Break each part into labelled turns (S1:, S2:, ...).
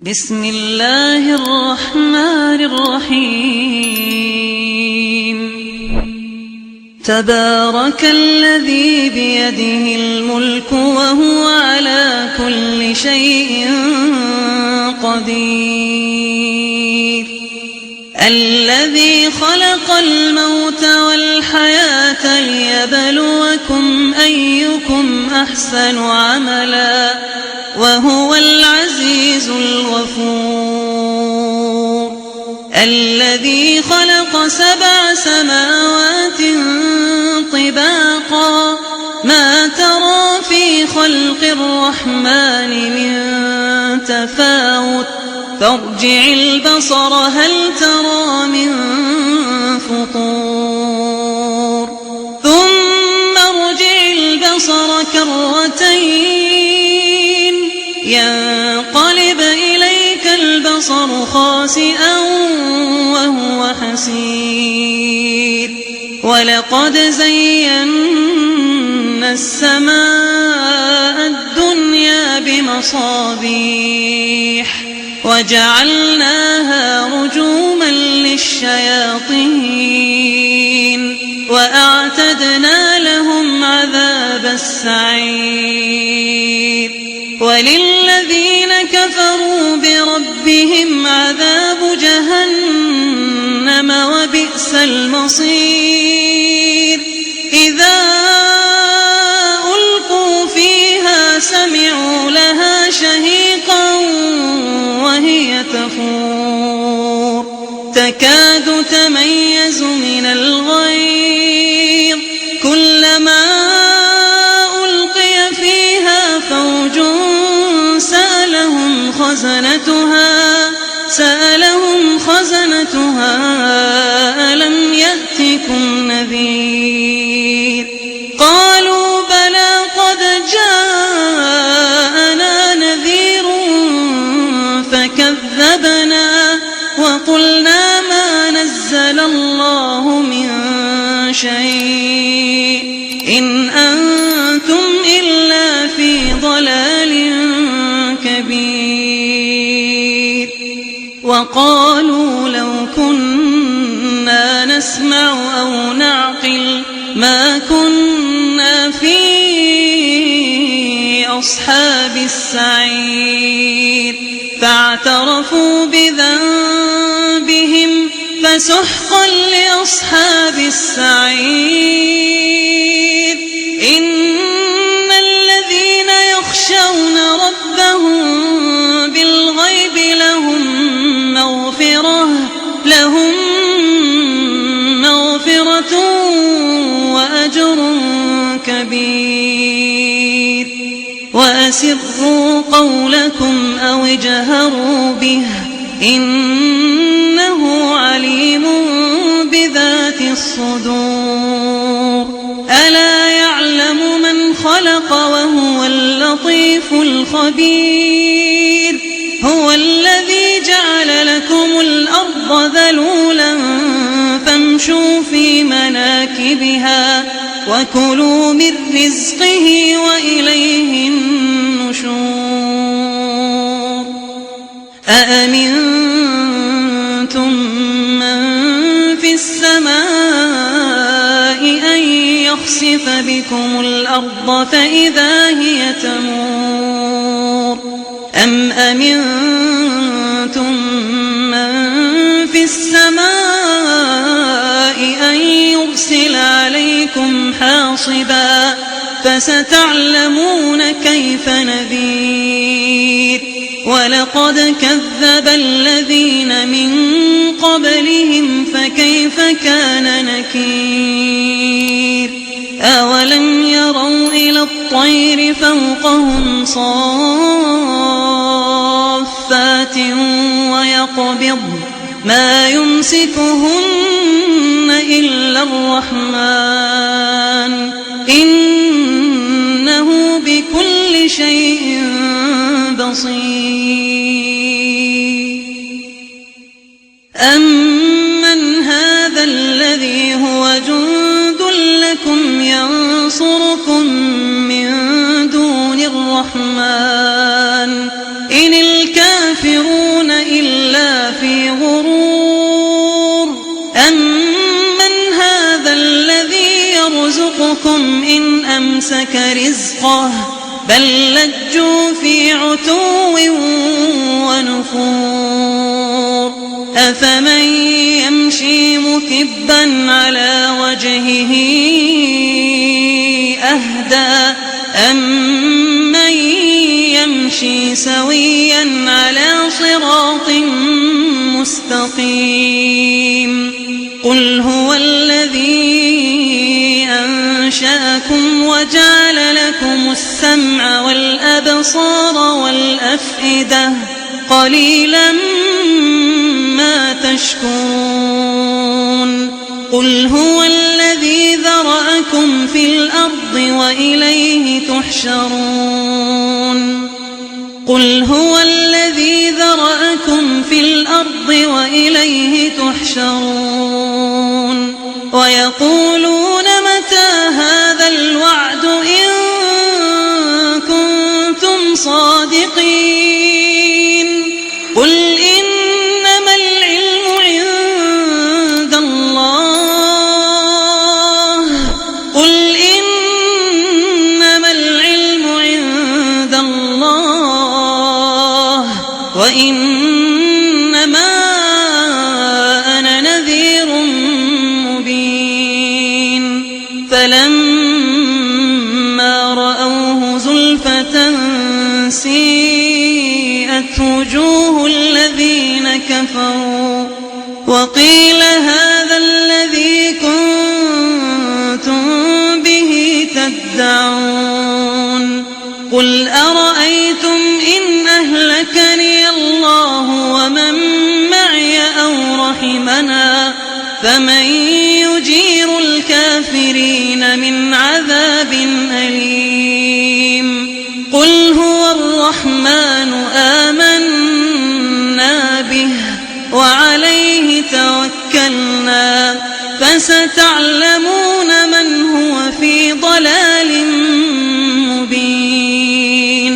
S1: بسم الله الرحمن الرحيم تبارك الذي بيده الملك وهو على كل شيء قدير الذي خلق الموت والحياة ليبلوكم أيكم أحسن عملا وهو العزيز الغفور الذي خلق 7 سماوات طباقا ما ترى في خلق الرحمن من تفاوت فارجع البصر هل ترى من فطور ثم ارجع البصر كرتين ينقلب إليك البصر خاسئا وهو حسير ولقد زينا السماء الدنيا بمصابيح وجعلناها رجوما للشياطين وأعتدنا لهم عذاب السعير وللذين كفروا بربهم عذاب جهنم وبئس المصير إذا ألقوا فيها سمعوا لها شهيقا وهي تفور تكاد تميز من الغيظ كلما ألقي فيها فوج سألهم خزنتها ألم يأتكم نذير قالوا بلى قد جاءنا نذير فكذبنا وقلنا ما نزل الله من شيء إن أنتم إلا في ضلال كبير وقالوا لو كنا نسمع أو نعقل ما كنا في أصحاب السعير فاعترفوا بذنبهم فسحقا لأصحاب السعير إن الذين يخشون ربهم بالغيب لهم مغفرة وأجر كبير وأسروا قولكم أو اجهروا به إنه عليم بذات الصدور ألا يعلم من خلق وهو اللطيف الخبير هو الذي جعل لكم الأرض ذلولا فامشوا في مناكبها وكلوا من رزقه وإليه النشور أأمنتم من في السماء أن يخسف بكم الأرض فإذا هي تمور أم أمنتم من في السماء أن يرسل عليكم حاصبا فستعلمون كيف نذير ولقد كذب الذين من قبلهم فكيف كان نكير أولم يروا إلى الطير فوقهم صافات ويقبض ما يمسكهن إلا الرحمن إنه بكل شيء بصير أمن هذا الذي هو جند لكم ينصركم من دون الرحمن إن الكافرون إلا في غرور أمن هذا الذي يرزقكم إن أمسك رزقه بل لجوا في عتو ونفور أفمن يمشي مكبا على وجهه أهدى أمن يمشي سويا على صراط مستقيم قل هو الذي أنشأكم وجعل لكم السمع والأبصار والأفئدة قليلا ما تشكرون قل هو الذي ذرأكم في الأرض وإليه تحشرون قل هو الذي ذرأكم في الأرض وإليه تحشرون ويقولون متى هذا الوعد إن كنتم صادقين قل إنما العلم عند الله قل إنما العلم عند الله وإنما أنا نذير مبين فلما رأوه زلفة سيئت وجوه الذين كفروا وقيل هذا الذي كنتم به تدعون قل أرأيتم إن أهلكني الله ومن معي أو رحمنا فمن يجير الكافرين من عذاب أليم قل هو الرحمن آمنا به وعليه توكلنا فستعلمون من هو في ضلال مبين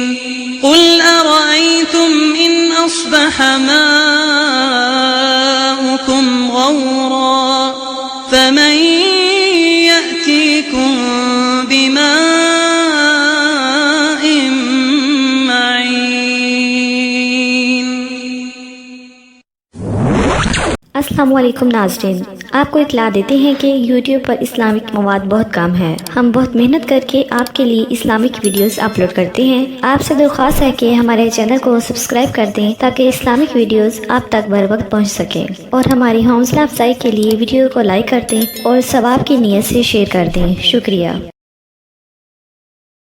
S1: قل أرأيتم إن أصبح ماؤكم غورا فمن يأتيكم بماء معين।
S2: अस्सलाम वालेकुम नाज़रीन, आपको इत्तला देते हैं कि YouTube पर इस्लामिक मवाद बहुत कम है। हम बहुत मेहनत करके आपके लिए इस्लामिक वीडियोस अपलोड करते हैं। आपसे दरख्वास्त है कि हमारे चैनल को सब्सक्राइब कर दें ताकि इस्लामिक वीडियोस आप तक बर वक्त पहुँच सकें और हमारी हौसला अफजाई के लिए वीडियो को लाइक कर दें और सवाब की नीयत से शेयर कर दें। शुक्रिया।